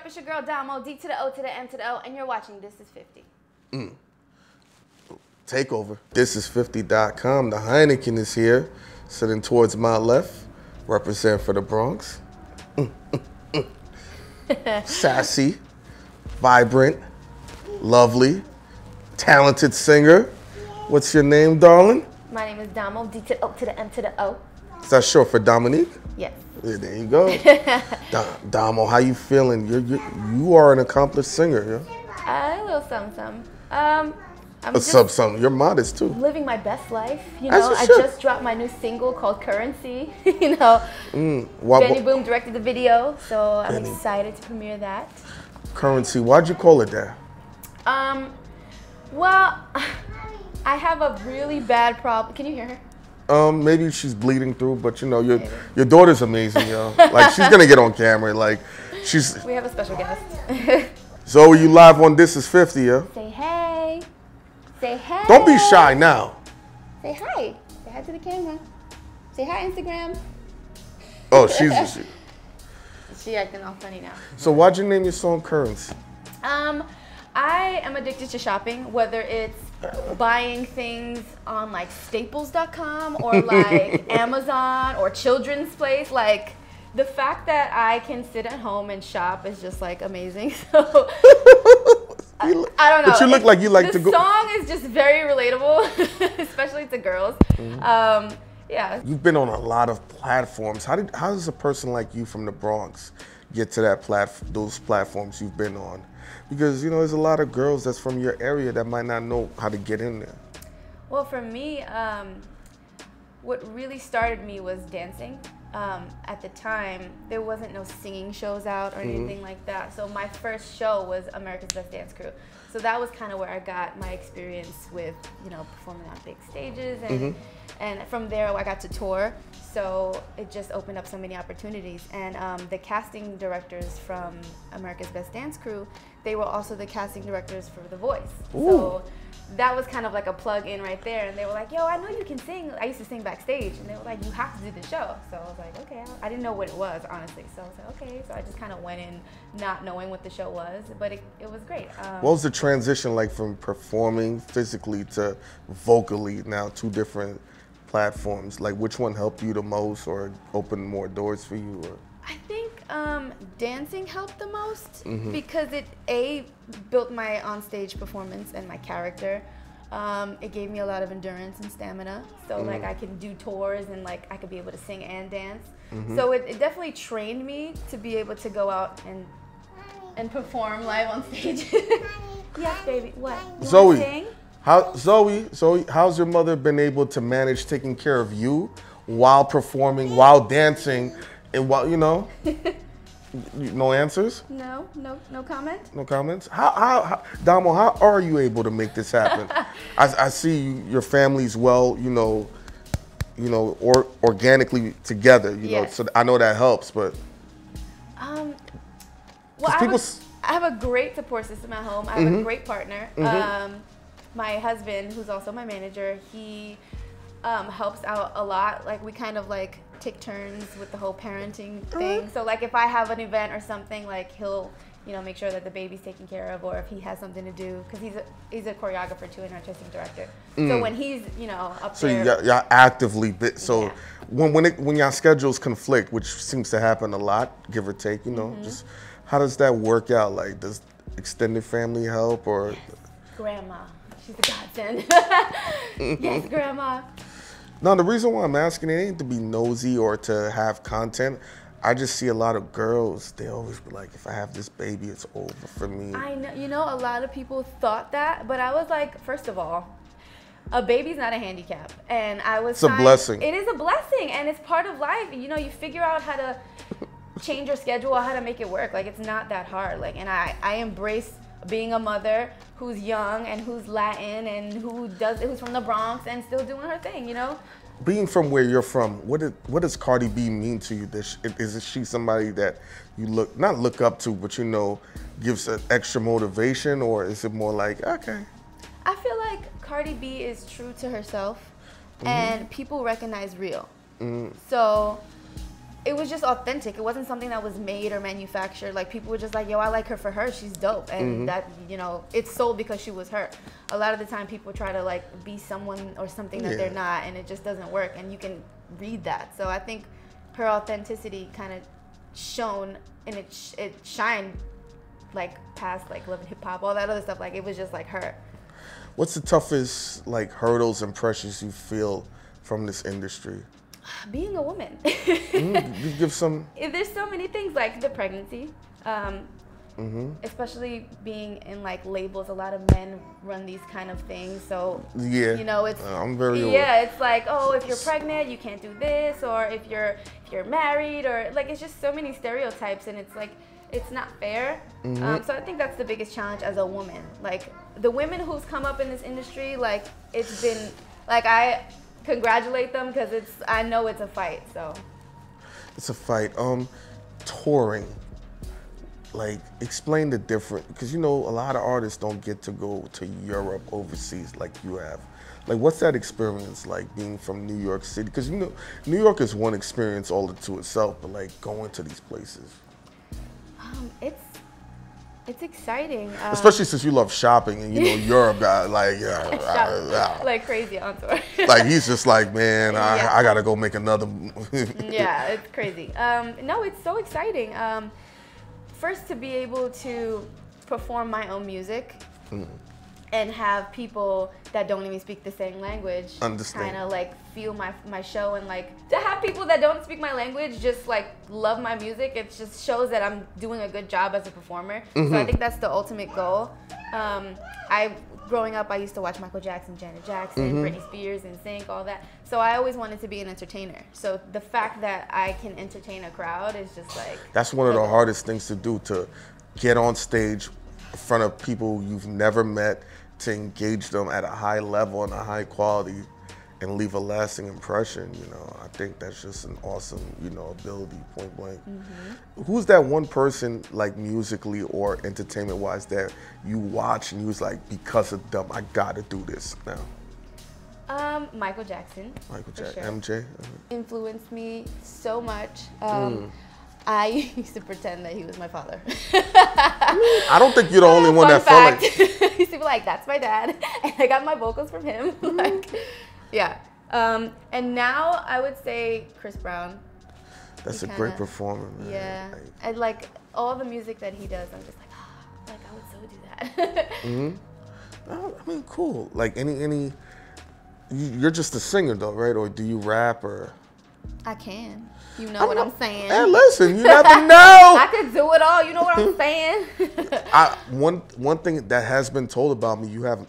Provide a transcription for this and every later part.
up? It's your girl Domo, D to the O to the M to the O, and you're watching This Is 50. Takeover. This is50.com. The Heineken is here, sitting towards my left, represent for the Bronx. Sassy, vibrant, lovely, talented singer. What's your name, darling? My name is Domo, D to the O to the M to the O. Is that short for Dominique? Yes. Yeah, there you go. Domo, how you feeling? You are an accomplished singer, yeah? A little something. I'm just Something. You're modest too. living my best life. You As know, you I should. just dropped my new single called Currency. You know, Benny Boom directed the video, so I'm Benny. excited to premiere that. Currency. Why'd you call it that? Well, I have a really bad problem. Can you hear her? Maybe she's bleeding through, but you know, your daughter's amazing, yo. Like, she's gonna get on camera. Like, We have a special guest. Zoe, you live on This Is 50, yo. Say hey. Say hey. Don't be shy now. Say hi. Say hi to the camera. Say hi, Instagram. Oh, she's. She acting all funny now. So why'd you name your song Currency? I am addicted to shopping, whether it's buying things on like staples.com or like Amazon or Children's Place. Like, the fact that I can sit at home and shop is just like amazing. So I don't know. But you look like you like to go. The song is just very relatable, especially to girls. Yeah. You've been on a lot of platforms. How does a person like you from the Bronx get to those platforms you've been on? Because, you know, there's a lot of girls that's from your area that might not know how to get in there. Well, for me, what really started me was dancing. At the time, there wasn't no singing shows out or anything like that. So my first show was America's Best Dance Crew. So that was kind of where I got my experience with, you know, performing on big stages. And from there, I got to tour. So it just opened up so many opportunities. And the casting directors from America's Best Dance Crew, they were also the casting directors for The Voice. Ooh. So that was kind of like a plug in right there. And they were like, yo, I know you can sing. I used to sing backstage. And they were like, you have to do the show. So I was like, okay. I didn't know what it was, honestly. So I was like, okay. So I just kind of went in not knowing what the show was. But it was great. What was the transition like from performing physically to vocally, now two different platforms? Like, which one helped you the most or opened more doors for you? Or? I think dancing helped the most because it built my onstage performance and my character. It gave me a lot of endurance and stamina, so like I can do tours and like I could be able to sing and dance. So it definitely trained me to be able to go out and perform live on stage. Yes, baby. What? You Zoe. wanna sing? Zoe, how's your mother been able to manage taking care of you while performing, while dancing, and while, you know? No answers? No comment. No comments? How Domo, how are you able to make this happen? I see your family's well, organically together, you know, so I know that helps, but. Well, I have a great support system at home. I have a great partner. My husband, who's also my manager, he helps out a lot. Like, we kind of like take turns with the whole parenting thing. So like if I have an event or something, like he'll, make sure that the baby's taken care of, or if he has something to do, because he's a choreographer too, and artistic director. So when he's, up so there. So y'all actively, so when y'all schedules conflict, which seems to happen a lot, give or take, just how does that work out? Like, does extended family help, or? Grandma. She's a godsend. Yes, Grandma. No, the reason why I'm asking it ain't to be nosy or to have content. I just see a lot of girls, they always be like, if I have this baby, it's over for me. I know, a lot of people thought that, but I was like, first of all, a baby's not a handicap. And I was It's a blessing. It is a blessing, and it's part of life. You figure out how to change your schedule, how to make it work. Like, it's not that hard. Like, and I embrace being a mother who's young and who's Latin and who's from the Bronx and still doing her thing, Being from where you're from, what does Cardi B mean to you? Is she somebody that you not look up to, but gives an extra motivation, or is it more like, okay? I feel like Cardi B is true to herself, and people recognize real. So it was just authentic. It wasn't something that was made or manufactured. Like, people were just like, yo, I like her for her. She's dope. And that, you know, it's sold because she was her. A lot of the time people try to like be someone or something that they're not, and it just doesn't work. And you can read that. So I think her authenticity kind of shone, and it shined like past like Love and Hip Hop, all that other stuff. Like, it was just like her. What's the toughest like hurdles and pressures you feel from this industry? Being a woman. You give some. There's so many things, like the pregnancy, especially being in like labels. A lot of men run these kind of things, so Yeah, you know, it's I'm very aware. it's like, oh, if you're pregnant, you can't do this, or if you're married, or like, it's just so many stereotypes, and it's like, it's not fair. So I think that's the biggest challenge as a woman. Like, the women who's come up in this industry, like, it's been like, I congratulate them, because I know it's a fight. So It's a fight. Touring. Like, explain the difference, because you know a lot of artists don't get to go to Europe, overseas, like you have. Like, what's that experience like, being from New York City? Because you know, New York is one experience all to itself, but like going to these places. It's exciting. Especially since you love shopping, and you know Europe got like like crazy on tour. like, he's just like, man, I gotta go make another. Yeah, it's crazy. No, it's so exciting. First, to be able to perform my own music and have people that don't even speak the same language kind of like feel my show, and like to have people that don't speak my language just like love my music. It just shows that I'm doing a good job as a performer. So I think that's the ultimate goal. Growing up, I used to watch Michael Jackson, Janet Jackson, Britney Spears, and NSYNC, all that. So I always wanted to be an entertainer. So the fact that I can entertain a crowd is just like... That's one of the hardest things to do, to get on stage in front of people you've never met, to engage them at a high level and a high quality, and leave a lasting impression. You know, I think that's just an awesome, you know, ability, point blank. Who's that one person, like musically or entertainment wise, that you watch and you was like, because of them, I gotta do this now? Michael Jackson. Michael Jackson, sure. MJ. Influenced me so much. I used to pretend that he was my father. I don't think you're the only one that felt like. I used to be like, that's my dad, and I got my vocals from him. Like, yeah. And now I would say Chris Brown. That's a great performer, man. Yeah. And like all the music that he does, I'm just like, oh, like I would so do that. I mean, cool. Like you're just a singer though, right? Or do you rap or? I can. You know what I'm saying. Hey, listen, you never know. I could do it all. You know what I'm saying. One thing that has been told about me, you have,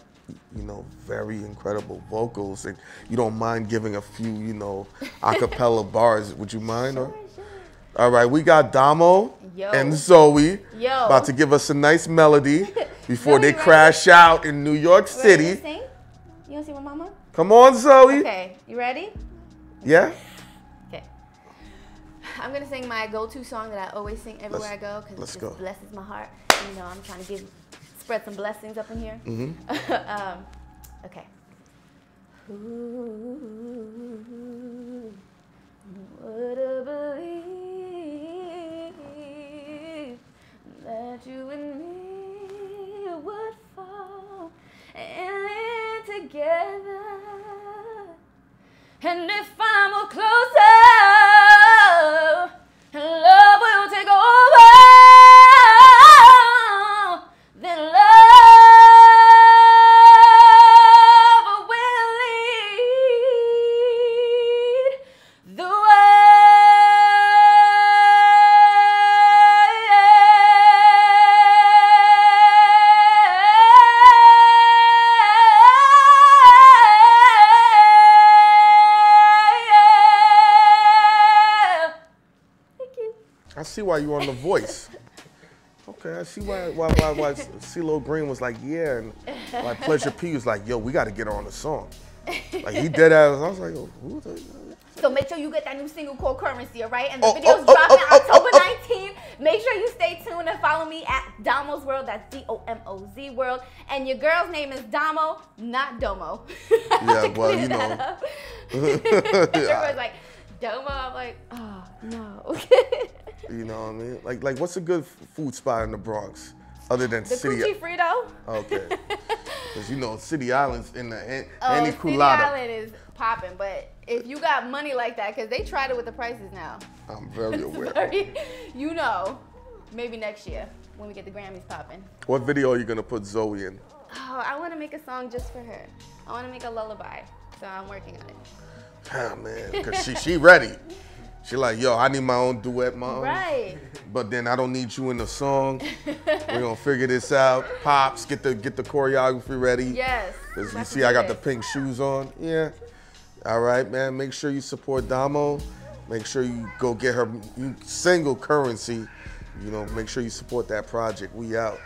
you know, very incredible vocals, and you don't mind giving a few, you know, acapella bars. Would you mind? Sure. All right, we got Domo and Zoe about to give us a nice melody before they crash out in New York City. Ready to sing? You want to sing with Mama? Come on, Zoe. Okay, you ready? Yeah. Okay. I'm gonna sing my go-to song that I always sing everywhere I go, because it just blesses my heart. You know, I'm trying to spread some blessings up in here. Okay. Who would have believed that you and me would fall and live together? And if I'm closer, and love will take over, then love will lead the way. I see why you on The Voice. Okay, I see why CeeLo Green was like, yeah, and why Pleasure P was like, yo, we got to get her on the song. Like, he dead ass. I was like, oh, who the? So make sure you get that new single called Currency, all right? And the video's dropping October 19th. Make sure you stay tuned and follow me at Domo's World. That's DOMOZ World. And your girl's name is Domo, not Domo. Yeah, well, you know. Everyone's like, Domo, I'm like, oh, no. You know what I mean? Like what's a good food spot in the Bronx other than The City? Coochie Frito. Okay. Because you know, City Island's in the City Aniculada. Island is popping, but if you got money like that, because they tried it with the prices now. I'm very aware. You know, maybe next year when we get the Grammys popping. What video are you gonna put Zoe in? Oh, I want to make a song just for her. I want to make a lullaby, so I'm working on it. Ah, man, because she ready. She like, yo, I need my own duet, mom. Right. But then I don't need you in the song. We're gonna figure this out. Pops, get the choreography ready. Yes. As you see, I got the pink shoes on. Yeah. All right, man. Make sure you support Domo. Make sure you go get her single Currency. You know, make sure you support that project. We out.